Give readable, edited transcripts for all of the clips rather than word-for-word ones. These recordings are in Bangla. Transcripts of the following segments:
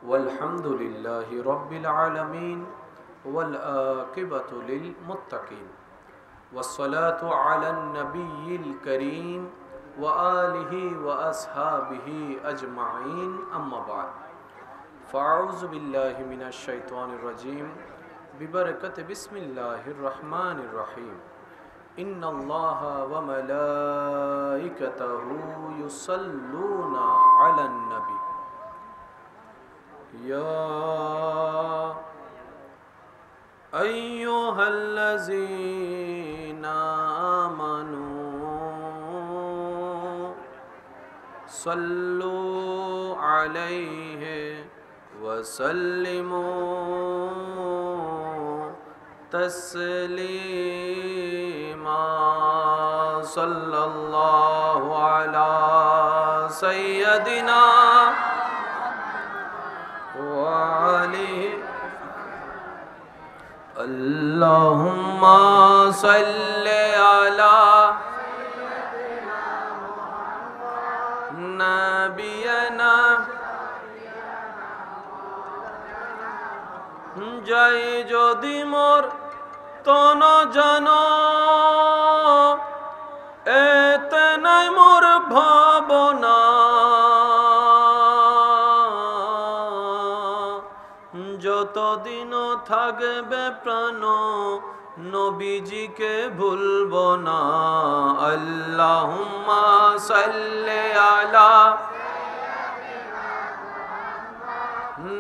والحمد لله رب العالمين والعاقبة للمتقين والصلاة على النبي الكريم وآله وأصحابه أجمعين أما بعد فأعوذ بالله من الشيطان الرجيم ببركة بسم الله الرحمن الرحيم إن الله وملائكته يصلون على النبي يا أيها الذين آمنوا صلوا عليه وسلموا تسليما صلى الله على سيدنا وعليه اللهم صل على نبينا জয় যদি মোর তন জন এতে নাই মোর ভাবনা যতদিন থাকবে প্রাণ নবীজিকে ভুলব না আল্লাহুম্মা সাল্লি আলা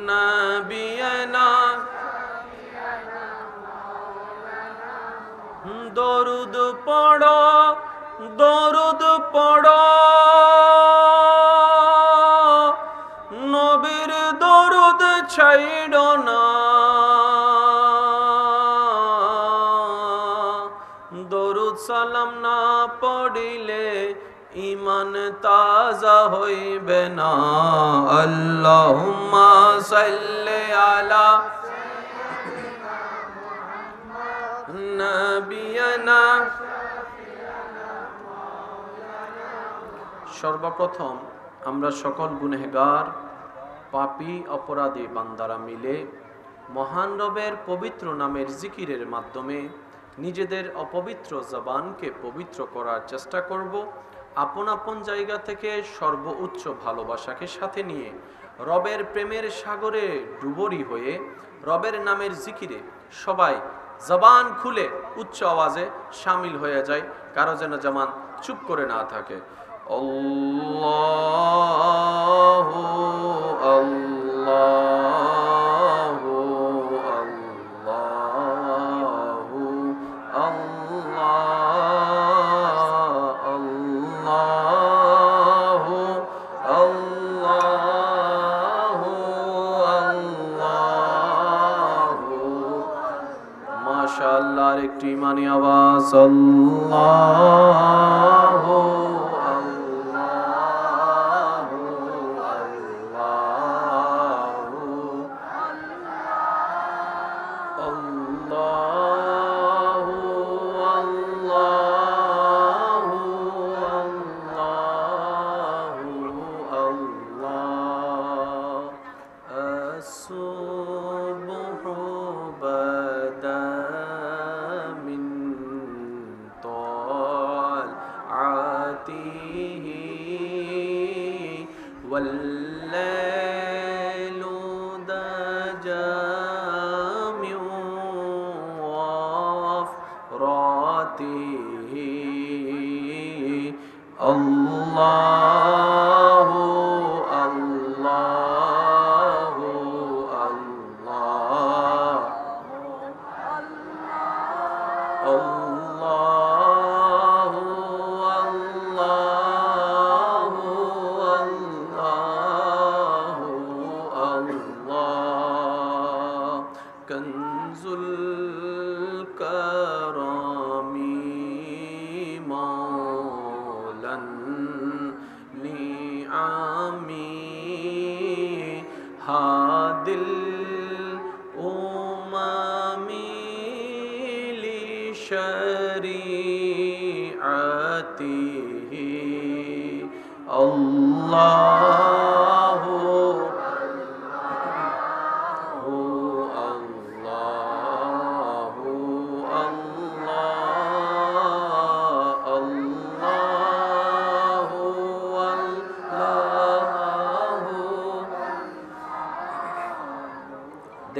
নবিয়না দরুদ পড়ো নবীর দরুদ ছাইড়ো না দরুদ সালাম না পড়িলে ইমান তাজা হইবে না আল্লাহুম্মা সাল্লি আলা নবিয়না সর্বপ্রথম আমরা সকল গুনহগার পাপী অপরাধী বান্দারা মিলে মহান রবের পবিত্র নামের জিকিরের মাধ্যমে নিজেদের অপবিত্র জবানকে পবিত্র করার চেষ্টা করব। আপন আপন জায়গা থেকে সর্বোচ্চ ভালোবাসাকে সাথে নিয়ে রবের প্রেমের সাগরে ডুবুরি হয়ে রবের নামের জিকিরে সবাই জবান খুলে উচ্চ আওয়াজে শামিল হয়ে যায়, কারো যেন জবান চুপ করে না থাকে। আল্লাহু আল্লাহু আল্লাহু আল্লাহু আল্লাহু আল্লাহু আল্লাহু মাশাআল্লাহ একটি ইমানি আওয়াজ আল্লাহু والليل دجى من وفراته الله الله الله الله كنز الكرم مولا نعمي هاد الأمم لشريعته الله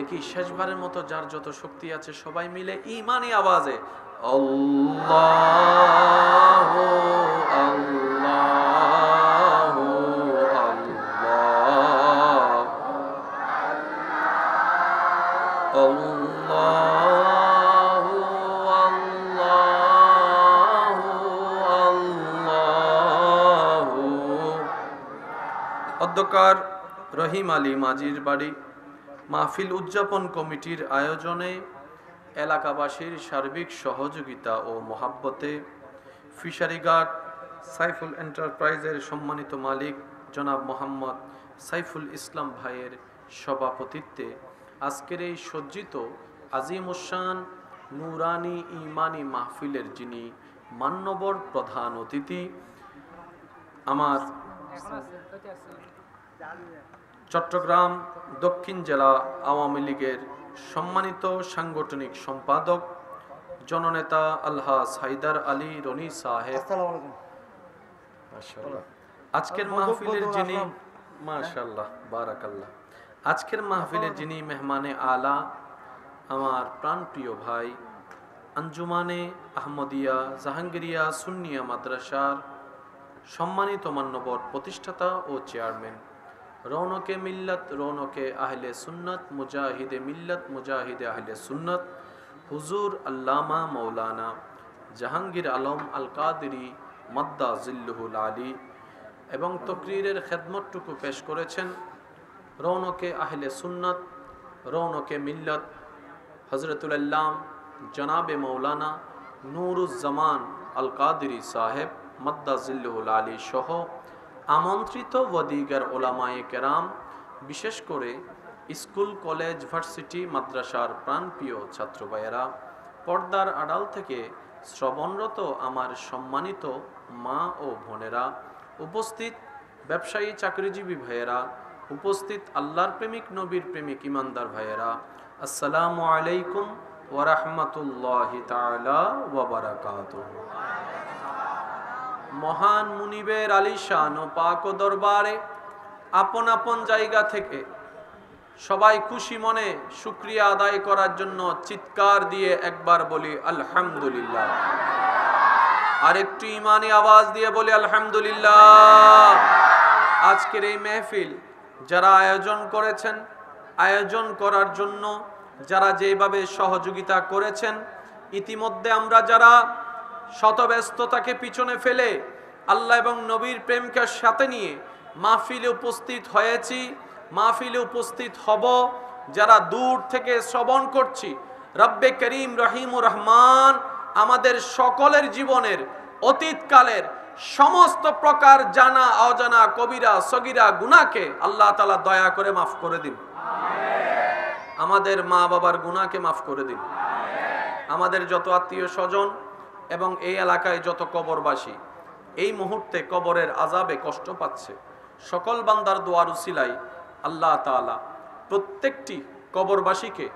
দেখি শেষবারের মতো যার যত শক্তি আছে সবাই মিলে ঈমানি আওয়াজে আল্লাহু আল্লাহু আল্লাহ আল্লাহু আল্লাহু আল্লাহু। অধ্যকার রহিম আলী মাঝির বাড়ি মাহফিল উদযাপন কমিটির আয়োজনে এলাকাবাসীর সার্বিক সহযোগিতা ও মহাব্বতে ফিশারিঘাট সাইফুল এন্টারপ্রাইজের সম্মানিত মালিক জনাব মোহাম্মদ সাইফুল ইসলাম ভাইয়ের সভাপতিত্বে আজকের এই সজ্জিত আজিমুশান নুরানি ইমানি মাহফিলের যিনি মান্যবর প্রধান অতিথি, আমার চট্টগ্রাম দক্ষিণ জেলা আওয়ামী লীগের সম্মানিত সাংগঠনিক সম্পাদক জননেতা আলহাজ হায়দার আলী রনি সাহেব, মাশাআল্লাহ আজকের মাহফিলের যিনি মাশাআল্লাহ বারাকাল্লাহ আজকের মাহফিলের যিনি মেহমানে আলা আমার প্রাণপ্রিয় ভাই আঞ্জুমানে আহমদিয়া জাহাঙ্গীরিয়া সুন্নিয়া মাদ্রাসার সম্মানিত মান্যবর প্রতিষ্ঠাতা ও চেয়ারম্যান, রৌনকে মিল্লাত রৌনকে আহলে সুন্নাত মুজাহিদে মিল্লাত মুজাহিদে আহলে সুন্নাত হুজুর আল্লামা মৌলানা জাহাঙ্গীর আলম আল কাদেরী মাদ্দা জিল্লুহুল আলী, এবং তকরীরের খেদমতটুকু পেশ করেছেন রৌনকে আহলে সুন্নাত রৌনকে মিল্লাত হজরতুল আল্লাম জনাবে মৌলানা নুরুজ্জামান আল কাদেরী সাহেব মাদ্দা জিল্লুহুল আলী সহ আমন্ত্রিত ওয়াদিগার ওলামায়ে কেরাম, বিশেষ করে স্কুল কলেজ ভার্সিটি মাদ্রাসার প্রাণপ্রিয় ছাত্র ভাইয়েরা, পর্দার আড়াল থেকে শ্রবণরত আমার সম্মানিত মা ও বোনেরা, উপস্থিত ব্যবসায়ী চাকরিজীবী ভাইয়েরা, উপস্থিত আল্লাহর প্রেমিক নবীর প্রেমিক ইমানদার ভাইয়েরা, আসসালামু আলাইকুম ওয়া রাহমাতুল্লাহি তাআলা ওয়া বারাকাতুহু। মহান মুনিবের আলিশান ও পাক ও দরবারে আপন আপন জায়গা থেকে সবাই খুশি মনে শুকরিয়া আদায় করার জন্য চিৎকার দিয়ে একবার বলি আলহামদুলিল্লাহ, আর একটু ইমানি আওয়াজ দিয়ে বলি আলহামদুলিল্লাহ। আজকের এই মেহফিল যারা আয়োজন করেছেন, আয়োজন করার জন্য যারা যেভাবে সহযোগিতা করেছেন, ইতিমধ্যে আমরা যারা শতব্যস্ততাকে পিছনে ফেলে আল্লাহ এবং নবীর প্রেমকে সাথে নিয়ে মাহফিলে উপস্থিত হয়েছি, মাহফিলে উপস্থিত হব, যারা দূর থেকে শ্রবণ করছি, রব্বে করিম রহিমুর রহমান আমাদের সকলের জীবনের অতীতকালের সমস্ত প্রকার জানা অজানা কবিরা সগীরা গুনাহকে আল্লাহ তাআলা দয়া করে মাফ করে দিন। আমাদের মা বাবার গুনাহকে মাফ করে দিন। আমাদের যত আত্মীয় স্বজন এবং এই এলাকায় যত কবরবাসী এই মুহূর্তে কবরের আযাবে কষ্ট পাচ্ছে, সকল বান্দার দোয়ার উসিলায় আল্লাহ তাআলা প্রত্যেকটি কবরবাসীকে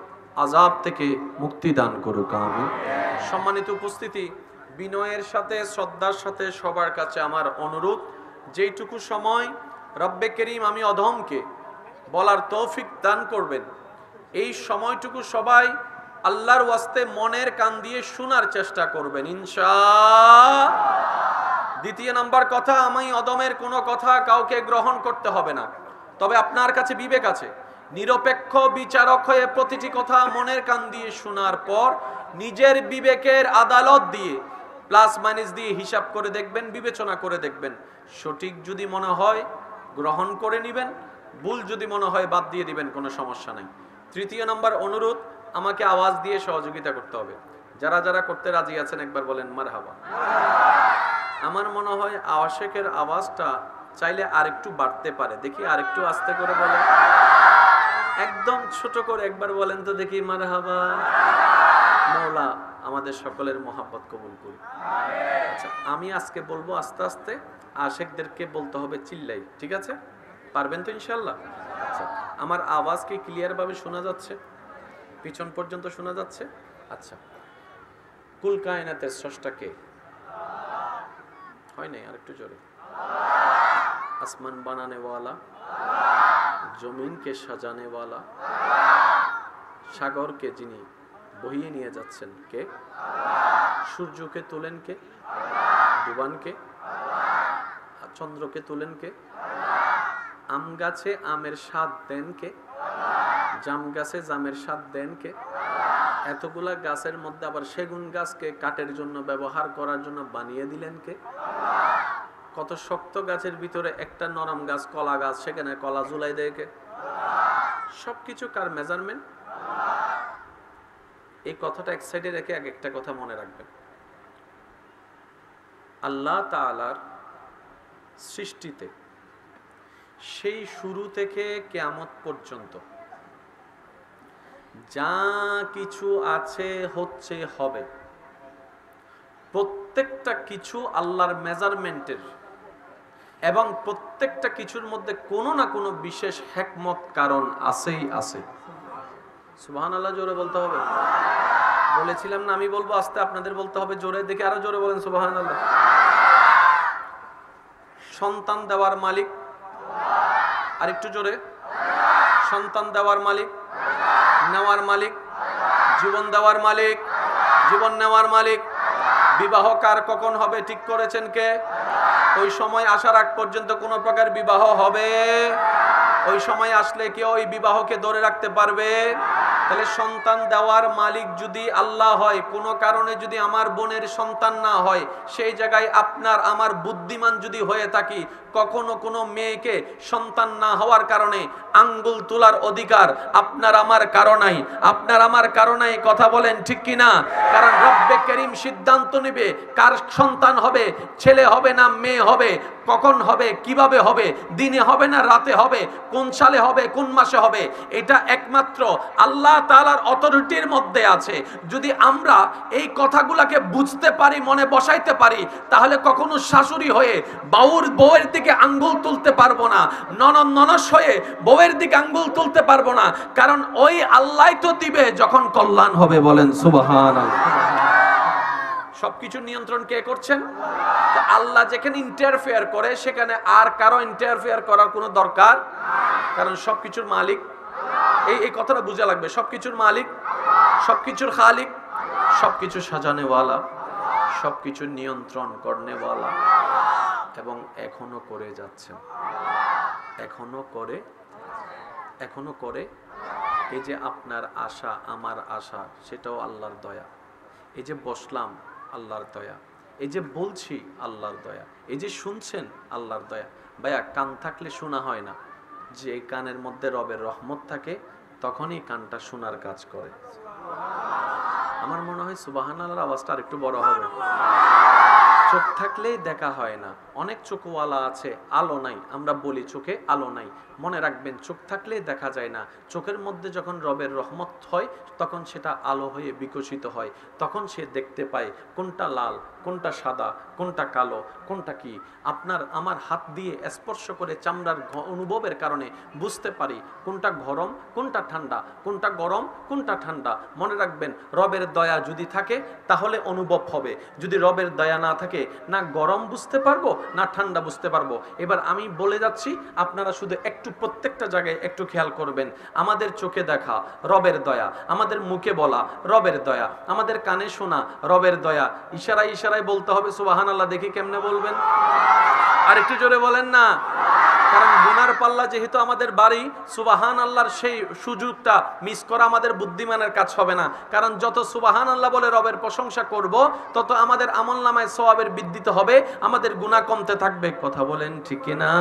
আযাব থেকে মুক্তি দান করুক, আমিন। সম্মানিত উপস্থিতি, বিনয়ের সাথে শ্রদ্ধার সাথে সবার কাছে আমার অনুরোধ, যেইটুকু সময় রব্বে করিম আমি অধমকে বলার তৌফিক দান করবেন, এই সময়টুকু সবাই আল্লাহর ওয়াস্তে মনের কান দিয়ে শোনার চেষ্টা করবেন ইনশাআল্লাহ। দ্বিতীয় নাম্বার কথা, আমি অদমের কোনো কথা কাউকে গ্রহণ করতে হবে না, তবে আপনার কাছে বিবেক আছে, নিরপেক্ষ বিচারক হয়ে প্রতিটি কথা মনের কান দিয়ে শোনার পর নিজের বিবেকের আদালত দিয়ে প্লাস মাইনাস দিয়ে হিসাব করে দেখবেন, বিবেচনা করে দেখবেন, সঠিক যদি মনে হয় গ্রহণ করে নেবেন, ভুল যদি মনে হয় বাদ দিয়ে দিবেন, কোনো সমস্যা নেই। তৃতীয় নাম্বার অনুরোধ, আমাকে আওয়াজ দিয়ে সহযোগিতা করতে হবে। যারা যারা করতে রাজি আছেন একবার বলেন মারহাবা। আমার মনে হয় আওয়াশেকের আওয়াজটা চাইলে আরেকটু বাড়তে পারে, দেখি আরেকটু আস্তে করে বলেন, একদম ছোট করে একবার বলেন তো দেখি মারহাবা। মওলা আমাদের সকলের মহাব্বত কবুল করুন। আচ্ছা, আমি আজকে বলবো আস্তে আস্তে, আশেকদেরকে বলতে হবে চিল্লাই, ঠিক আছে? পারবেন তো ইনশাআল্লাহ? আচ্ছা, আমার আওয়াজ কি ক্লিয়ার ভাবে শোনা যাচ্ছে? পিছন পর্যন্ত শোনা যাচ্ছে? আচ্ছা, কুল কায়নাতের স্রষ্টা কে? হয় নাই, আরেকটু জোরে। আসমান বানানে ওয়ালা, জমিন কে সাজানে ওয়ালা, সাগরকে যিনি বহিয়ে নিয়ে যাচ্ছেন কে? সূর্যকে তোলেন কে? ডুবানকে? চন্দ্রকে তোলেন কে? আম গাছে আমের স্বাদ দেন কে? জাম গাছে জামের স্বাদ দেন কে? এতগুলা গাছের মধ্যে আবার সেগুন গাছকে কাঠের জন্য ব্যবহার করার জন্য বানিয়ে দিলেন কে? কত শক্ত গাছের ভিতরে একটা নরম গাছ, কলা গাছ, সেখানে কলা ঝুলাই দেয় কে? সবকিছু কার মেজারমেন্ট? এই কথাটা এক সাইডে রেখে এক একটা কথা মনে রাখবেন। আল্লাহ তাআলার সৃষ্টিতে সেই শুরু থেকে কিয়ামত পর্যন্ত যা কিছু আছে, হচ্ছে, হবে, প্রত্যেকটা কিছু আল্লাহর মেজারমেন্টের, এবং প্রত্যেকটা কিছুর মধ্যে কোনো না কোনো বিশেষ হিকমত কারণ আছেই আছে। সুবহানাল্লাহ জোরে বলতে হবে। বলেছিলাম না আমি বলবো আস্তে, আপনাদের বলতে হবে জোরে। দেখে আরো জোরে বলেন সুবহানাল্লাহ। সন্তান দেওয়ার মালিক, আরেকটু জোরে। সন্তান দেওয়ার মালিক, নেওয়ার মালিক, জীবন দেওয়ার মালিক, জীবন নেওয়ার মালিক। বিবাহ কার কখন হবে ঠিক করেছেন কে? ওই সময় আসার আগ পর্যন্ত কোনো প্রকার বিবাহ হবে? ওই সময় আসলে কেউ ওই বিবাহকে ধরে রাখতে পারবে? তাহলে সন্তান দেওয়ার মালিক যদি আল্লাহ হয়, কোনো কারণে যদি আমার বোনের সন্তান না হয়, সেই জায়গায় আপনার আমার বুদ্ধিমান যদি হয়ে থাকি, কখনো কোনো মেয়েকে সন্তান না হওয়ার কারণে আঙ্গুল তোলার অধিকার আপনার আমার কারণেই, আপনার আমার কারণেই। কথা বলেন ঠিক কি না? কারণ রব্বে করিম সিদ্ধান্ত নেবে কার সন্তান হবে, ছেলে হবে না মেয়ে হবে, কখন হবে, কিভাবে হবে, দিনে হবে না রাতে হবে, কোন সালে হবে, কোন মাসে হবে, এটা একমাত্র আল্লাহ তাআলার অথরিটির মধ্যে আছে। যদি আমরা এই কথাগুলোকে বুঝতে পারি, মনে বসাইতে পারি, তাহলে কখনো শাশুড়ি হয়ে বউয়ের দিকে আঙ্গুল তুলতে পারবো না, ননস হয়ে বউয়ের দিকে আঙ্গুল তুলতে পারবো না। কারণ ওই আল্লাহই তো দিবে যখন কল্যাণ হবে। বলেন সুবহানাল্লাহ। সবকিছু নিয়ন্ত্রণ কে করছেন? তো আল্লাহ যেখানে ইন্টারফেয়ার করে সেখানে আর কারো ইন্টারফেয়ার করার কোনো দরকার, কারণ সবকিছুর মালিক। এই কথাটা বুঝা লাগবে। সবকিছুর মালিক, সবকিছুর খালিক, সবকিছু সাজানেওয়ালা, সবকিছু নিয়ন্ত্রণ করনেওয়ালা, এবং এখনো করে যাচ্ছেন, এখনো করে। এই যে আপনার আশা, আমার আশা, সেটাও আল্লাহর দয়া। এই যে বসলাম, আল্লাহর দয়া। এই যে বলছি, আল্লাহর দয়া। এই যে শুনছেন, আল্লাহর দয়া। ভাইয়া, কান থাকলে শোনা হয় না। যে কানের মধ্যে রবের রহমত থাকে, তখনই কানটা শোনার কাজ করে। আমার মনে হয় সুবহানাল্লাহর আওয়াজটা আরেকটু বড় হবে। চোখ থাকলেই দেখা হয় না। অনেক চোখওয়ালা আছে, আলো নাই। আমরা বলি চোখে আলো নাই। মনে রাখবেন, চোখ থাকলেই দেখা যায় না। চোখের মধ্যে যখন রবের রহমত হয়, তখন সেটা আলো হয়ে বিকশিত হয়। তখন সে দেখতে পায় কোনটা লাল, কোনটা সাদা, কোনটা কালো, কোনটা কি। আপনার আমার হাত দিয়ে স্পর্শ করে চামড়ার অনুভবের কারণে বুঝতে পারি কোনটা গরম, কোনটা ঠান্ডা, কোনটা গরম, কোনটা ঠান্ডা। মনে রাখবেন, রবের দয়া যদি থাকে তাহলে অনুভব হবে। যদি রবের দয়া না থাকে, না গরম বুঝতে পারবো, না ঠান্ডা বুঝতে পারবো। এবার আমি বলে যাচ্ছি, আপনারা শুধু একটু প্রত্যেকটা জায়গায় একটু খেয়াল করবেন। আমাদের চোখে দেখা রবের দয়া, আমাদের মুখে বলা রবের দয়া, আমাদের কানে শোনা রবের দয়া। ইশারায় ইশারায় বলতে হবে সুবহানাল্লাহ। দেখি কেমনে বলবেন? আর একটু জোরে বলেন না। কারণ গুনার পাল্লা যেহেতু আমাদের বাড়ি, সুবহানাল্লাহর সেই সুযোগটা মিস করা আমাদের বুদ্ধিমানের কাজ হবে না। কারণ যত সুবহানাল্লাহ বলে রবের প্রশংসা করব, তত আমাদের আমলনামায় সওয়াবের বৃদ্ধি হবে, আমাদের গুনাহ কমতে থাকবে। কথা বলেন ঠিক না?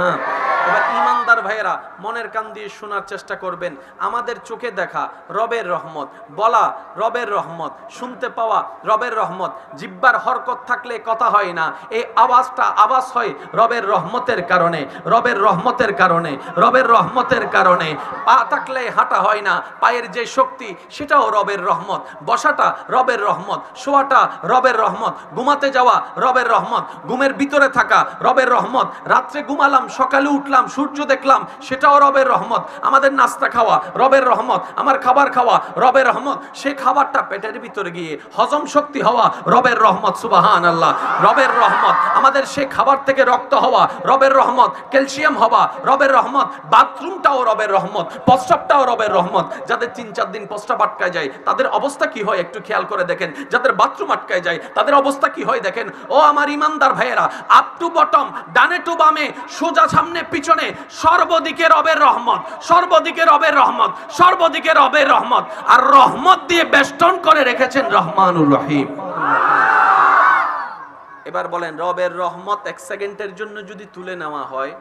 এবার ইমানদার ভাইয়েরা মনের কান দিয়ে শোনার চেষ্টা করবেন। আমাদের চোখে দেখা রবের রহমত, বলা রবের রহমত, শুনতে পাওয়া রবের রহমত। জিহ্বার হরকত থাকলে কথা হয় না, এই আওয়াজটা আওয়াজ হয় রবের রহমতের কারণে, রবের রহমতের কারণে, রবের রহমতের কারণে। পা থাকলে হাঁটা হয় না, পায়ের যে শক্তি সেটাও রবের রহমত। বসাটা রবের রহমত, শোয়াটা রবের রহমত, ঘুমাতে যাওয়া রবের রহমত, ঘুমের ভিতরে থাকা রবের রহমত। রাত্রে ঘুমালাম, সকালে উঠলাম, সূর্য দেখলাম, সেটাও রবের রহমত। আমাদের নাস্তা খাওয়া রবের রহমত, আমার খাবার খাওয়া রবের রহমত। সেই খাবারটা পেটের ভিতরে গিয়ে হজম শক্তি হওয়া রবের রহমত। সুবহানাল্লাহ, রবের রহমত। আমাদের সেই খাবার থেকে রক্ত হওয়া রবের রহমত, ক্যালসিয়াম হওয়া হবা রবের রহমত, বাথরুমটাও রবের রহমত, প্রস্রাবটাও রবের রহমত। যাদের 3-4 দিন প্রস্রাব আটকায় যায় তাদের অবস্থা কি হয় একটু খেয়াল করে দেখেন। যাদের বাথরুম আটকায় যায় তাদের অবস্থা কি হয় দেখেন। ও আমার ইমানদার ভাইয়েরা, আপ টু বটম, ডানে টু বামে, সোজা সামনে পিছনে, সর্বদিকে রবের রহমত, সর্বদিকে রবের রহমত, সর্বদিকে রবের রহমত। আর রহমত দিয়ে বেষ্টন করে রেখেছেন রহমানুর রহিম। এবার বলেন, রবের রহমত 1 সেকেন্ডের জন্য যদি তুলে নেওয়া হয়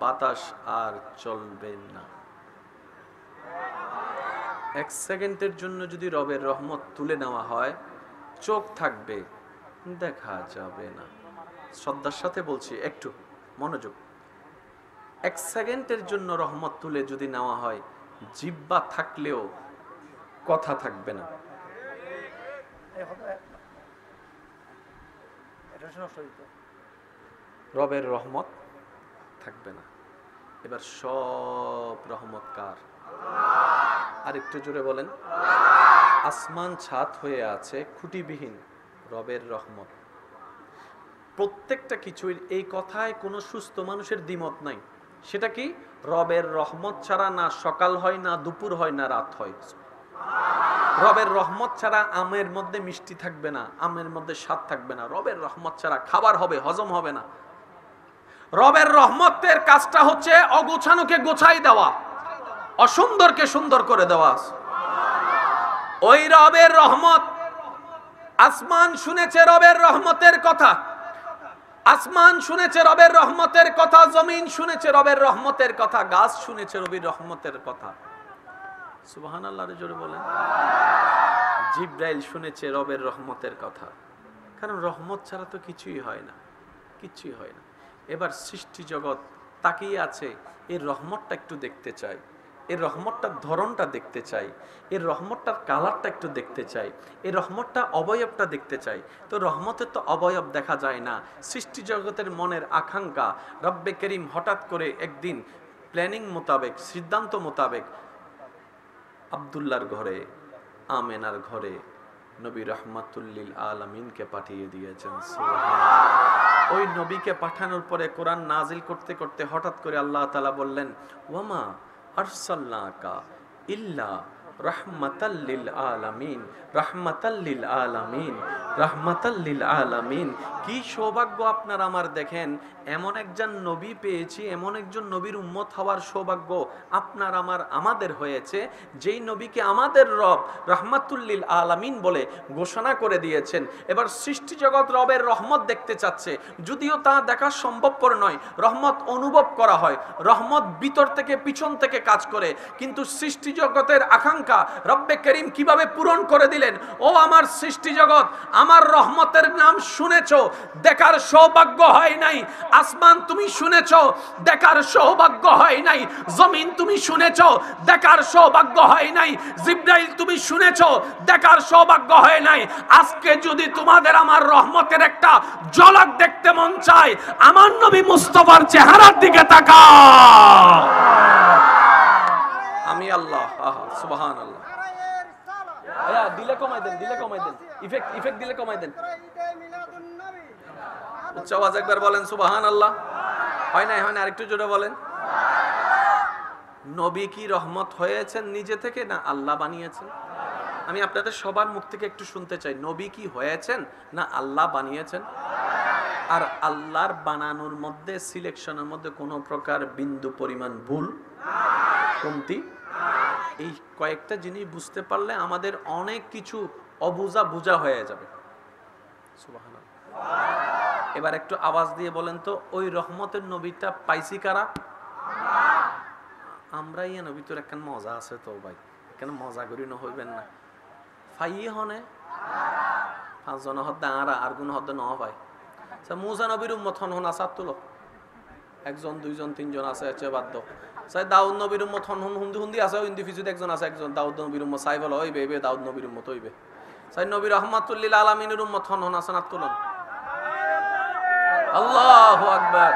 বাতাস আর চলবে না। 1 সেকেন্ডের জন্য যদি রবের রহমত তুলে নেওয়া হয় চোখ থাকবে, দেখা যাবে না। শ্রদ্ধার সাথে বলছি, একটু মনোযোগ। 1 সেকেন্ডের জন্য রহমত তুলে যদি নেওয়া হয় জিহ্বা থাকলেও কথা থাকবে না। রবের রহমত থাকবে না। এবার সব রহমত কার? আর একটু জোরে বলেন। আসমান ছাদ হয়ে আছে খুঁটিবিহীন, রবের রহমত। প্রত্যেকটা কিছুর এই কথায় কোনো সুস্থ মানুষের দ্বিমত নাই। সেটা কি? রবের রহমত ছাড়া না সকাল হয়, না দুপুর হয়, না রাত হয়। রবের রহমত ছাড়া আমের মধ্যে মিষ্টি থাকবে না, আমের মধ্যে স্বাদ থাকবে না। রবের রহমত ছাড়া খাবার হবে, হজম হবে না। রবের রহমতের কাজটা হচ্ছে অগোছানোকে গোছাই দেওয়া, অসুন্দরকে সুন্দর করে দেওয়া। ওই রবের রহমত, আসমান শুনেছে রবের রহমতের কথা, আসমান শুনেছে রবের রহমতের কথা, জমিন শুনেছে রবের রহমতের কথা, গাছ শুনেছে রবির রহমতের কথা। সুবহানাল্লাহ জোরে বলেন। জিব্রাইল শুনেছে রবের রহমতের কথা। কারণ রহমত ছাড়া তো কিছুই হয় না, কিছুই হয় না। এবার সৃষ্টি জগৎ তাকিয়ে আছে, এর রহমতটা একটু দেখতে চাই, এর রহমতটার ধরনটা দেখতে চাই, এর রহমতটার কালারটা একটু দেখতে চাই, এর রহমতটা অবয়বটা দেখতে চাই। তো রহমতের তো অবয়ব দেখা যায় না। সৃষ্টি জগতের মনের আকাঙ্ক্ষা, রব্বে করিম হঠাৎ করে একদিন প্ল্যানিং মোতাবেক, সিদ্ধান্ত মোতাবেক আব্দুল্লাহর ঘরে, আমেনার ঘরে নবী রহমাতুল্লিল আলামিনকে পাঠিয়ে দিয়েছেন। সুবহানাল্লাহ। ওই নবীকে পাঠানোর পরে কোরআন নাজিল করতে করতে হঠাৎ করে আল্লাহ তাআলা বললেন, ওয়ামা আরসালনাকা ইল্লা রাহমাতাল লিল আলামিন, রাহমাতাল লিল আলামিন, রাহমাতাল লিল আলামিন। কি সৌভাগ্য আপনার আমার, দেখেন এমন একজন নবী পেয়েছি, এমন একজন নবীর উম্মত হওয়ার সৌভাগ্য আপনার আমার আমাদের হয়েছে, যেই নবীকে আমাদের রব রাহমাতুল লিল আলামিন বলে ঘোষণা করে দিয়েছেন। এবার সৃষ্টি জগৎ রবের রহমত দেখতে চাচ্ছে, যদিও তা দেখা সম্ভবপর নয়। রহমত অনুভব করা হয়, রহমত ভিতর থেকে পিছন থেকে কাজ করে। কিন্তু সৃষ্টি জগতের আকাঙ্ক্ষা রব্বে করিম কিভাবে পূরণ করে দিলেন। ও আমার সৃষ্টি জগৎ, আমার রহমতের নাম শুনেছো, দেখার সৌভাগ্য হয় নাই। আসমান তুমি শুনেছো, দেখার সৌভাগ্য হয় নাই। জমিন তুমি শুনেছো, দেখার সৌভাগ্য হয় নাই। জিব্রাইল তুমি শুনেছো, দেখার সৌভাগ্য হয় নাই। আজকে যদি তোমাদের আমার রহমতের একটা ঝলক দেখতে মন চায়, আমার নবী মুস্তাফার চেহারার দিকে তাকাও। আমি আল্লাহ। সুবহানাল্লাহ। আয়া দিলে কমাই দেন, দিলে কমাই দেন, ইফেক্ট দিলে কমাই দেন। উচ্চ আওয়াজ একবার বলেন সুবহানাল্লাহ। হয় না, হয় না, আরেকটু জোরে বলেন। নবী কি রহমত হয়েছেন নিজে থেকে, না আল্লাহ বানিয়েছেন? আমি আপনাদের সবার মুখ থেকে একটু শুনতে চাই, নবী কি হয়েছেন না আল্লাহ বানিয়েছেন? আর আল্লাহর বানানোর মধ্যে, সিলেকশনের মধ্যে কোনো প্রকার বিন্দু পরিমাণ ভুল, কমতি। এই কয়েকটা জিনিস বুঝতে পারলে আমাদের অনেক কিছু অবুঝা বুঝা হয়ে যাবে। সুবহানাল্লাহ। এবার একটু আওয়াজ দিয়ে বলেন তো, ওই রহমতের নবীটা পাইছি কারা? আমরা। ইয়ে নবী তোর একখান মজা আছে তো ভাই, এখানে মজা করি না হইবেন না। ফাইয়ে হনে 5 জন হদ্দা আরা আর গুণ হদ্দা ন ভাই। মুসা নবীর উম্মত হন হন আসার তুলো 1 জন 2 জন 3 জন আছে, এর বাধ্য। সাই দাউদ নবীর উম্মত হন হন হুন্দি হুন্দি আছে, ইন্দি ফিজুদ একজন আছে, একজন দাউদ নবীর উম্মত সাই বলো হইবে, এবে দাউদ নবীর উম্মত হইবে। সাই নবী রহমাতুল লিল আলামিনের উম্মত হন হন আসানাত তুলন। আল্লাহু আকবার।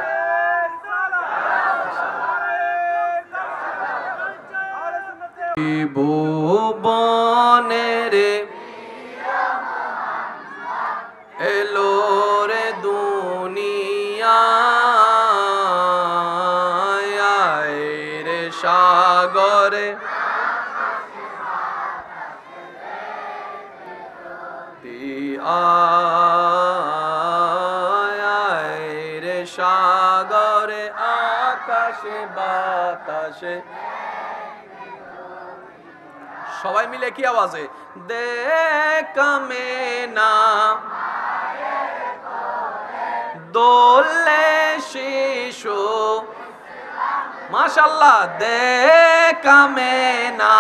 ভুবনের এলো রে দুনিয়া সাগরে আয় রে সাগরে আকাশে বাতাসে। সবাই মিলে কি আওয়াজে? দেখামে না দোলে শিশু, মাশাআল্লাহ। দেখামে না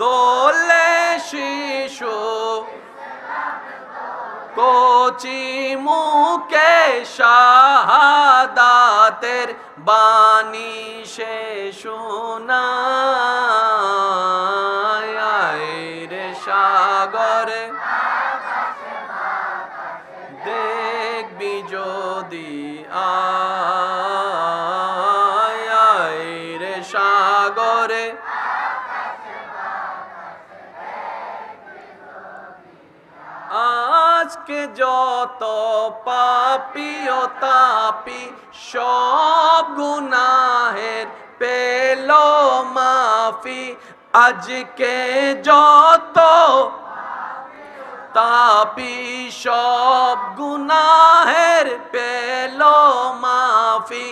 দোলে শিশু, কোচি মুখে শাহাদাতের বাণী সে শোনায় রে সাগরে দেখবি যদি আয় রে সাগরে আজকে যত পাপী ও তাপী সব গুনাহের পেল মাফি, আজকে যত তাপী সব গুনাহের পেল মাফি,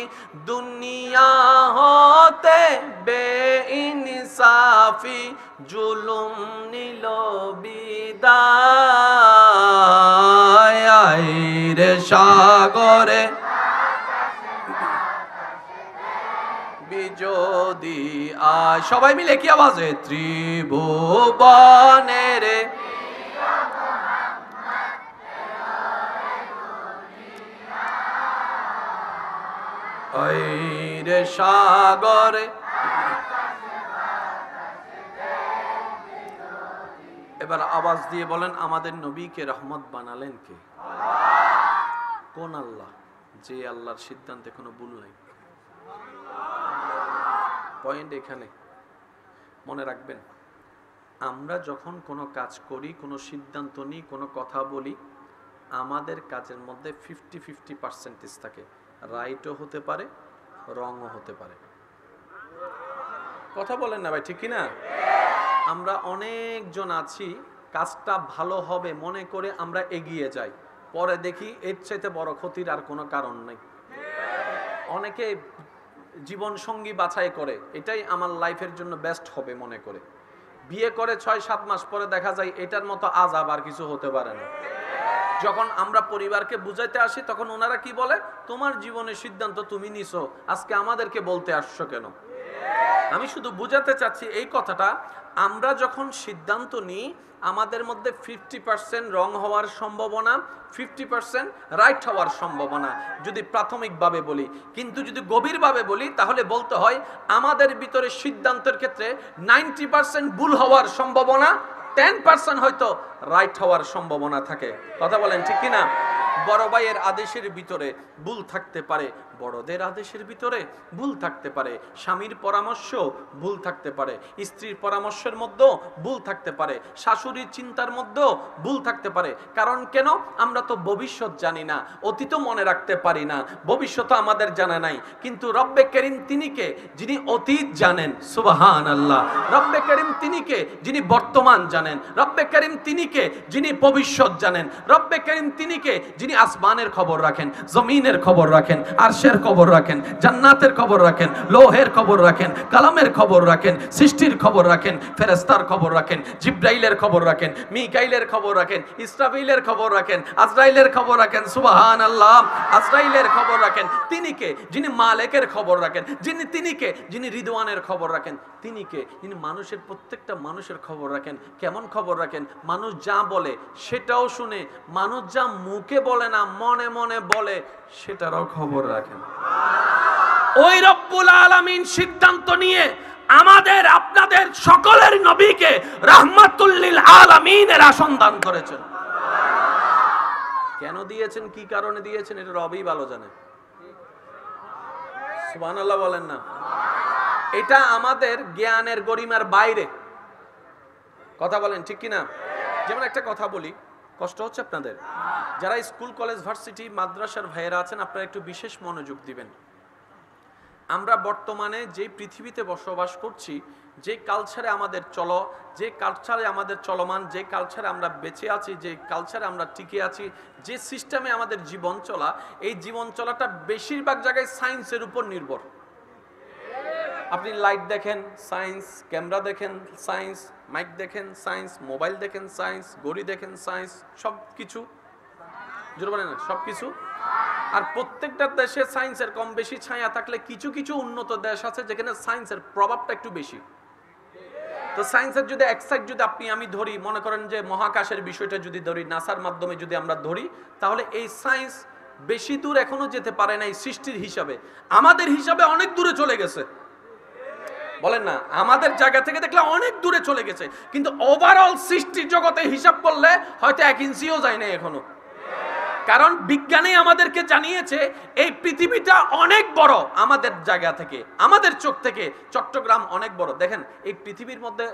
দুনিয়া হতে বেইনসাফি জুলুম নিল বিদায় রে সাগরে বিজোদি আয়। সবাই মিলে কি আওয়াজে? ত্রিভুবনের রে সাগরে। এবার আওয়াজ দিয়ে বলেন, আমাদের নবীকে রহমত বানালেন কে? কোন আল্লাহ? যে আল্লাহর সিদ্ধান্তে কোনো ভুল নাই। পয়েন্ট এখানে মনে রাখবেন, আমরা যখন কোনো কাজ করি, কোনো সিদ্ধান্ত নিই, কোনো কথা বলি, আমাদের কাজের মধ্যে 50-50% থাকে। রাইটও হতে পারে, রংও হতে পারে। কথা বলেন না ভাই, ঠিক কি না? আমরা অনেকজন আছি, কাজটা ভালো হবে মনে করে আমরা এগিয়ে যাই, পরে দেখি এর চাইতে বড় ক্ষতির আর কোনো কারণ নেই। অনেকে জীবন সঙ্গী বাছাই করে, এটাই আমার লাইফের জন্য বেস্ট হবে মনে করে, বিয়ে করে 6-7 মাস পরে দেখা যায় এটার মতো আযাব আর কিছু হতে পারে না। যখন আমরা পরিবারকে বুঝাইতে আসি তখন ওনারা কি বলে? তোমার জীবনের সিদ্ধান্ত তুমি নিছো, আজকে আমাদেরকে বলতে আসছো কেন? আমি শুধু বুঝাতে চাচ্ছি এই কথাটা, আমরা যখন সিদ্ধান্ত নিই আমাদের মধ্যে 50% রং হওয়ার সম্ভাবনা, 50% রাইট হওয়ার সম্ভাবনা, যদি প্রাথমিকভাবে বলি। কিন্তু যদি গভীরভাবে বলি তাহলে বলতে হয় আমাদের ভিতরে সিদ্ধান্তের ক্ষেত্রে 90% ভুল হওয়ার সম্ভাবনা, 10% হয়তো রাইট হওয়ার সম্ভাবনা থাকে। কথা বলেন ঠিক কিনা? বড় ভাইয়ের আদেশের ভিতরে ভুল থাকতে পারে, বড়দের আদেশের ভিতরে ভুল থাকতে পারে, স্বামীর পরামর্শ ভুল থাকতে পারে, স্ত্রীর পরামর্শের মধ্যেও ভুল থাকতে পারে, শাশুড়ির চিন্তার মধ্যেও ভুল থাকতে পারে। কারণ কেন? আমরা তো ভবিষ্যৎ জানি না, অতীতও মনে রাখতে পারি না, ভবিষ্যৎ আমাদের জানা নাই। কিন্তু রব্বে করিম তিনি কে? যিনি অতীত জানেন। সুবহানাল্লাহ। রব্বে করিম তিনি কে? যিনি বর্তমান জানেন। রব্বে করিম তিনি কে? যিনি ভবিষ্যৎ জানেন। রব্বে করিম তিনি কে? যিনি আসমানের খবর রাখেন, জমিনের খবর রাখেন, আরশের খবর রাখেন, জান্নাতের খবর রাখেন, লৌহের খবর রাখেন, কালামের খবর রাখেন, সৃষ্টির খবর রাখেন, ফেরেশতার খবর রাখেন, জিব্রাইলের খবর রাখেন, মিকাইলের খবর রাখেন, ইসরাফিলের খবর রাখেন, আজরাইলের খবর রাখেন। সুবহানাল্লাহ। আজরাইলের খবর রাখেন তিনি কে? যিনি মালিকের খবর রাখেন। তিনি কে? যিনি রিদওয়ানের খবর রাখেন। তিনি কে? যিনি মানুষের প্রত্যেকটা মানুষের খবর রাখেন। কেমন খবর রাখেন? মানুষ যা বলে সেটাও শুনে, মানুষ যা মুখে বলে না মনে মনে বলে সেটারও খবর রাখেন। ওই রব্বুল আলামিন সিদ্ধান্ত নিয়ে আমাদের আপনাদের সকলের নবীকে রাহমাতুল লিল আলামিনের আসন দান করেছেন। কেন দিয়েছেন, কি কারণে দিয়েছেন, এটা রবই ভালো জানে। সুবহানাল্লাহ বলেন না? এটা আমাদের জ্ঞানের গরিমার বাইরে। কথা বলেন ঠিক কিনা? যেমন একটা কথা বলি, কষ্ট হচ্ছে আপনাদের? যারা স্কুল কলেজ ভার্সিটি মাদ্রাসার ভাইয়েরা আছেন আপনারা একটু বিশেষ মনোযোগ দিবেন। আমরা বর্তমানে যে পৃথিবীতে বসবাস করছি, যে কালচারে আমাদের যে কালচারে আমাদের চলমান, যে কালচারে আমরা বেঁচে আছি, যে কালচারে আমরা টিকে আছি, যে সিস্টেমে আমাদের জীবন চলা, এই জীবন চলাটা বেশিরভাগ জায়গায় সায়েন্সের উপর নির্ভর। আপনি লাইট দেখেন সায়েন্স, ক্যামেরা দেখেন সায়েন্স, মাইক দেখেন সায়েন্স, মোবাইল দেখেন সায়েন্স, ঘড়ি দেখেন সায়েন্স, সব কিছু জোরে বলেন না, সব কিছু। আর প্রত্যেকটা দেশে সায়েন্সের কম বেশি ছায়া থাকলে কিছু কিছু উন্নত দেশ আছে যেখানে সায়েন্সের প্রভাবটা একটু বেশি। তো সায়েন্সের যদি এক সাইড যদি আমি ধরি, মনে করেন যে মহাকাশের বিষয়টা যদি ধরি, নাসার মাধ্যমে যদি আমরা ধরি, তাহলে এই সায়েন্স বেশি দূর এখনো যেতে পারে না এই সৃষ্টির হিসাবে। আমাদের হিসাবে অনেক দূরে চলে গেছে, বলেন না, আমাদের জায়গা থেকে দেখলে অনেক দূরে চলে গেছে, কিন্তু ওভারঅল সৃষ্টির জগতে হিসাব করলে হয়তো 1 ইঞ্চিও যায় না এখনো। কারণ বিজ্ঞানী আমাদেরকে জানিয়েছে এই পৃথিবীটা অনেক বড়, আমাদের জায়গা থেকে, আমাদের চোখ থেকে চট্টগ্রাম অনেক বড়। দেখেন এই পৃথিবীর মধ্যে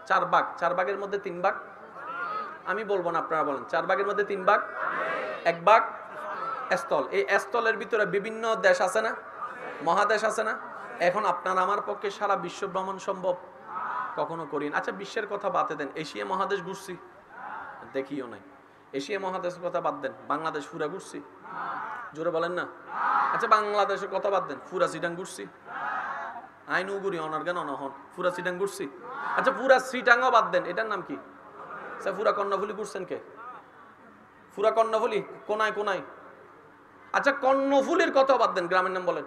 4 ভাগ, 4 ভাগের মধ্যে 3 ভাগ, আমি বলবো না আপনারা বলেন, 4 ভাগের মধ্যে 3 ভাগ, 1 ভাগ স্থল। এই স্থলের ভিতরে বিভিন্ন দেশ আছে না, মহাদেশ আছে না। এখন আপনার আমার পক্ষে সারা বিশ্ব ভ্রমণ সম্ভব? কখনো করিন। আচ্ছা বিশ্বের কথা বাদে দেন, এশিয়া মহাদেশ ঘুরছি? দেখিও নাই। এশিয়া মহাদেশের কথা বাদ দেন, বাংলাদেশ পুরা ঘুরছি? জোরে বলেন না। আচ্ছা বাংলাদেশের কথা বাদ দেন, পুরা সিটাং ঘুরছি? আইনু ঘুরি অনার্গান অনহন, পুরা সিটাং ঘুরছি? আচ্ছা পুরা সিটাংও বাদ দেন, এটার নাম কি? আচ্ছা পুরা কর্ণফুলি ঘুরছেন কে? পুরা কর্ণফুলি কোনায় কোনায়? আচ্ছা কর্ণফুলির কথা বাদ দেন, গ্রামের নাম বলেন।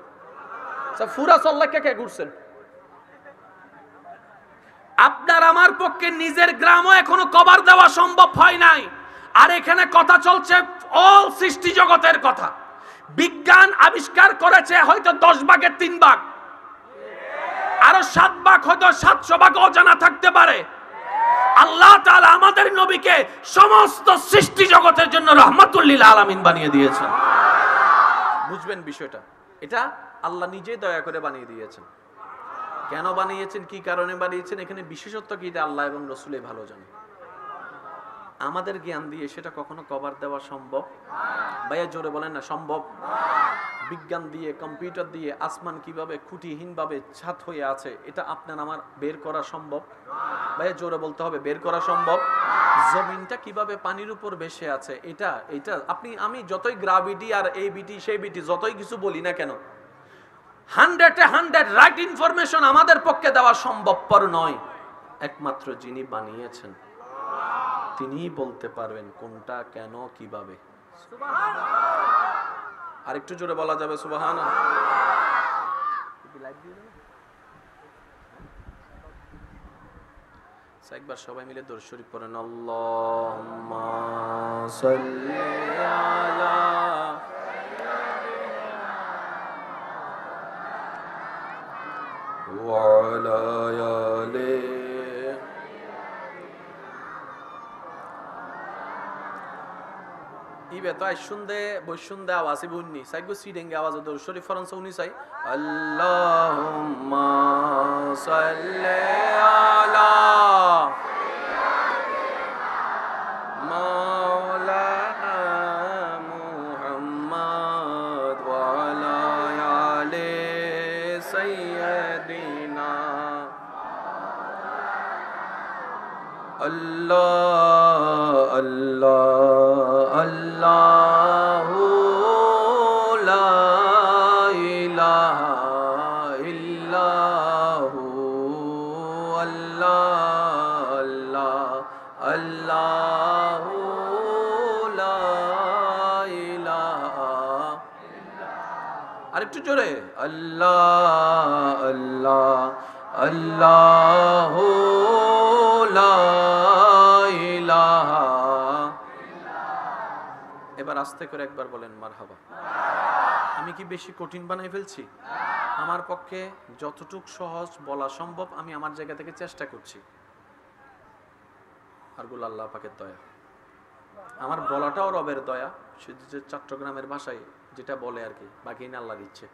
আচ্ছা পুরা সল্লাকে কে ঘুরছেন? আপনার আমার পক্ষে নিজের গ্রামও এখনো কভার দেওয়া সম্ভব হয় নাই। আর এখানে কথা চলছে অল সৃষ্টি জগতের কথা। বিজ্ঞান আবিষ্কার করেছে হয়তো 10 ভাগের 3 ভাগ, আরো 7 ভাগ হয়তো 700 ভাগ অজানা থাকতে পারে। আল্লাহ তাআলা আমাদের নবীকে সমস্ত সৃষ্টি জগতের জন্য রহমাতুল লিল আলামিন বানিয়ে দিয়েছেন। বুঝবেন বিষয়টা, এটা আল্লাহ নিজেই দয়া করে বানিয়ে দিয়েছেন। কেন বানিয়েছেন, কি কারণে বানিয়েছেন, এখানে বিশেষত্ব কি, আল্লাহ এবং রাসূলই ভালো জানে। আমাদের জ্ঞান দিয়ে সেটা কখনো কভার দেওয়া সম্ভব? ভাইয়া জোরে বলেন না, সম্ভব? বিজ্ঞান দিয়ে, কম্পিউটার দিয়ে আসমান কিভাবে খুঁটিহীন ভাবে ছাদ হয়ে আছে, এটা আপনার আমার বের করা সম্ভব? ভাইয়া জোরে বলতে হবে, বের করা সম্ভব? জমিনটা কিভাবে পানির উপর ভেসে আছে, এটা আমি যতই গ্রাভিটি আর এই বিটি সেই বিটি যতই কিছু বলি না কেন, 100 রাইট ইনফরমেশন আমাদের পক্ষে দেওয়া সম্ভবপর নয়। একমাত্র যিনি বানিয়েছেন তিনিই বলতে পারবেন কোনটা, কেন, কিভাবে। আরেকটু জোরে বলা যাবে সুবহানাল্লাহ? একবার সবাই মিলে দরুদ শরীফ পড়েন, আল্লাহুম্মা সাল্লি আলা ওয়া আলা আলি ইবে তো শুনতে বৈশুনদে আওয়াজই বুননি সাইগো সিডেঙ্গে আওয়াজ দরুদ শরীফ ফরনসা উনি চাই আল্লাহুম্মা সাল্লি আলা মাওলানা মুহাম্মদ ওয়া আলা আলি সাইয়্যিদিনা আল্লাহ আল্লাহ আল্লাহু লা ইলাহা ইল্লাহু আল্লাহ আল্লাহ আল্লাহু লা ইলাহা আরেকটু জোরে আল্লাহ আল্লাহ আল্লাহু লা ইলাহা। এবার আস্তে করে একবার বলেন মারহাবা। আমি কি বেশি কঠিন বানাই ফেলছি? আমার পক্ষে যতটুক সহজ বলা সম্ভব আমি আমার জায়গা থেকে চেষ্টা করছি। আরগুলো আল্লাহ পাকের দয়া, আমার বলাটাও রবের দয়া। সে যে চট্টগ্রামের ভাষায় যেটা বলে আর কি, বাকি না আল্লাহর ইচ্ছে।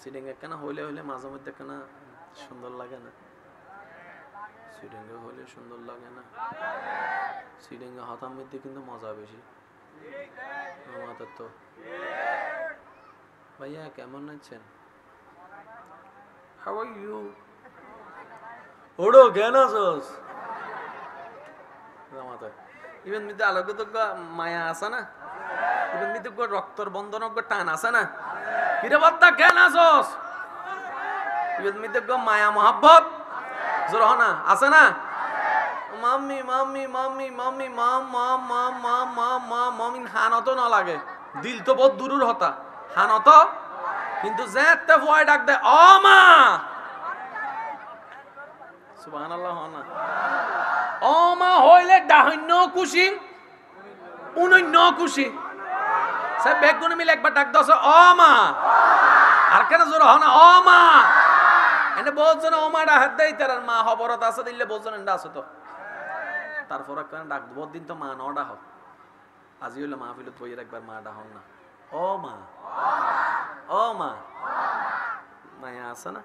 সিডেঙ্গে কেন হইলে হইলে মাঝে মধ্যে কেন সুন্দর লাগে না? সিডেঙ্গে হইলে সুন্দর লাগে না? সিডেঙ্গে হাতার মধ্যে কিন্তু মজা বেশি আমাদের। তো ভাইয়া কেমন আছেন? How are you? ওড়ো কেন আছোস? রামাতে ইভেন মিতে আলোকিত মায়া আছে না, ইভেন মিতে রক্তর বন্ধন টান আছে না, কিরে বাত্তা কেন আছোস? ইভেন মিতে মায়া মহাব্বত জোর না আছে না? মাম্মি মাম্মি মাম্মি মাম্মি মাম মাম মাম মাম মাম মাম মামিন হানত না লাগে, দিল তো বহুত দূরের হতা হানত, কিন্তু যেতে ভয় ডাক দে ও মা, সুবহানাল্লাহ না, ও মা হইলে ডাহন্য খুশি উনন্য খুশি, সে বেগুনে মিলে একবার ডাক দছ ও মা, আর কেন জোর হ না ও মা, এনে বহুত জন ও মা ডাক দেই, তার মা খবরত আছে দিলে বহুত জন এন্ডা আছে তো, তারপর কেন ডাক বহুত দিন তো মা ন ডাহ, আজি হইলে মাহফিলত বইয়ের একবার মা ডাহন না, ও মা ও মা, মায়া আছে না,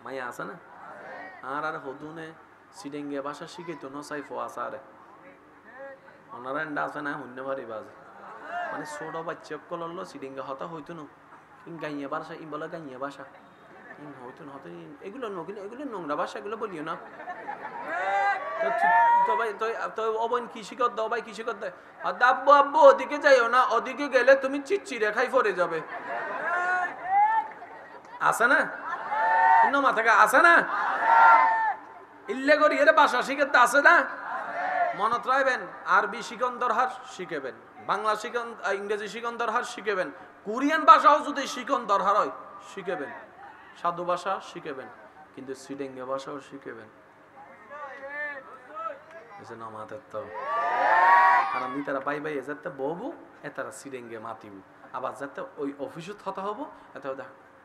মায়া আছে না, আর হদুনে সিডেঙ্গে ভাষা শিখাইতো নসাই ফোয়াস আরে ওনারা এন্ডা আছে না শূন্য ভারি বাজে, মানে ছোট বাচ্চা কলল সিডেঙ্গে হতা হইতো না, গাইয়া ভাষা ই বলে গাইয়া ভাষা হইতো না, হতো এগুলো নকিন, এগুলো নোংরা ভাষা, এগুলো বলিও না, তো ভাই তো অবন কি শিখত দাও ভাই, কি শিখত দেয় আব্বু আব্বু ওদিকে যাইও না, ওদিকে গেলে তুমি চিচ্চিরে খাই পড়ে যাবে, আছে না মাথাকে আছে না, ইল্লে করি এর ভাষা শিখাতে আছে না, মনত রাখবেন, আরবি শিখন দরহার শিখেবেন, বাংলা শিখন ইংরেজি শিখন দরহার শিখেবেন, কোরিয়ান ভাষাও যদি শিখন দরহার হয় শিখেবেন, সাধু ভাষা শিখেবেন, কিন্তু সিডেঙ্গে ভাষাও শিখেবেন, তারা বাই বাই যাতে বহবু এ তারা সিডেঙ্গে মাতিবু, আবার যাতে ওই অফিসত হতা হবো এত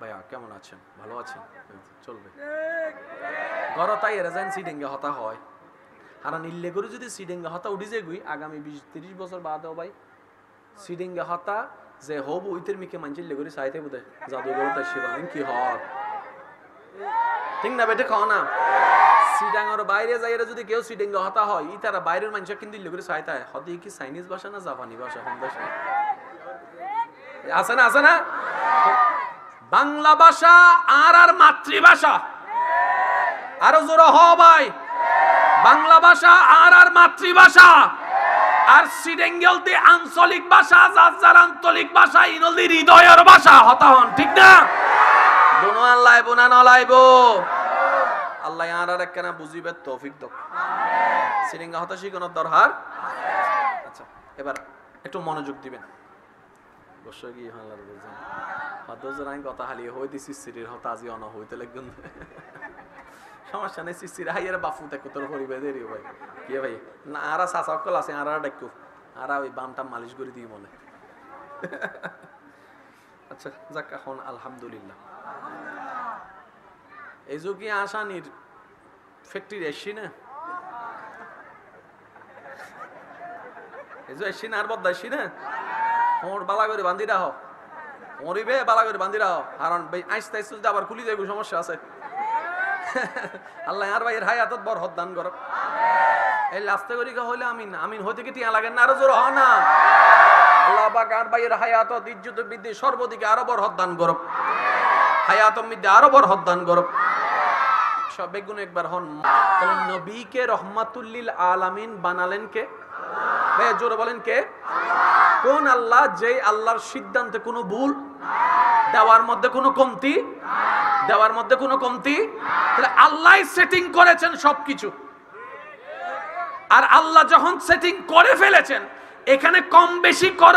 ভাইয়া কেমন আছেন, ভালো আছেন, চলবে ঘর তাই এরা যেন সিডেঙ্গে হতা হয়, আর নিল্লে করে যদি সিডেঙ্গে হতা উঠি যে গুই আগামী 20-30 বছর বাদেও ভাই সিডেঙ্গে হতা যে হব ওইতের মিকে মানচিল্লে করে চাইতে বোধ জাদুঘর তাই শিবালেন কি হক ঠিক না বেটে খাও না, সিডাঙ্গর বাইরে যাইরা যদি কেউ সিডেঙ্গে হতা হয় ই তারা বাইরের মানুষ কিন্তু দিল্লি করে চাইতে হয়, হতে কি চাইনিজ ভাষা না জাপানি ভাষা কোন ভাষা আছে না, আছে না, বাংলা ভাষা আর মাতৃভাষা, আরো জোর হ ভাই, বাংলা ভাষা আর মাতৃভাষা, আর সিডেঙ্গেলতে আঞ্চলিক ভাষা, যার আঞ্চলিক ভাষা ইনলদি হৃদয়ের ভাষা হতা হন, ঠিক না, দোনো আল্লাহ বোনা নলাইব, আল্লাহ আর একখানা বুঝিবে তৌফিক দাও, সিডেঙ্গা হতা শিখানোর দরকার। আচ্ছা এবার একটু মনোযোগ দিবেন, অবশ্যই কি হালার বুঝছেন হদজর আইন কথা হালিয়ে হই দিছি সিরির হতা আজি অন হইতে লাগবেন, সমস্যা নেই, সিসির হাইয়ার বাফু দেখো তোর হরিবে দেরি ভাই, কি ভাই না আরা সাসাকল আছে, আরা ডাকু আরা ওই বামটা মালিশ করে দিই মনে, আচ্ছা যাক এখন আলহামদুলিল্লাহ, এই যে কি আসানির ফ্যাক্টরি এসছি না, এই যে এসছি না আর বদাইছি না, ওর বালা করে বান্ধি রাহ, মরিবে বালা করে বান্ধি রাহ, কারণ আইসতে আইসতে আবার খুলি যাইব, সমস্যা আছে, আল্লাহ আর ভাইয়ের হায়াতত বরকত দান করুক, এই লাস্তে করি হইলে আমিন আমিন হইতে কি টিয়া লাগেন না, আরো জোর হ না, আল্লাহ পাক আর ভাইয়ের হায়াতত ইজ্জত বৃদ্ধি সর্বদিকে আরো বরকত দান করুক, হায়াতত মধ্যে আরো বরকত দান করুক, সব বেগুন একবার হন, তাহলে নবীকে রহমাতুল্লিল আলামিন বানালেন কে? ভাই জোরে বলেন কে? কোন আল্লাহ? যে আল্লাহর সিদ্ধান্তে কোনো ভুল, দেওয়ার মধ্যে কোনো কমতি, দেওয়ার মধ্যে কোনো কমতি, তাহলে আল্লাহ সেটিং করেছেন সবকিছু, আর আল্লাহ যখন সেটিং করে ফেলেছেন এখানে কম বেশি করার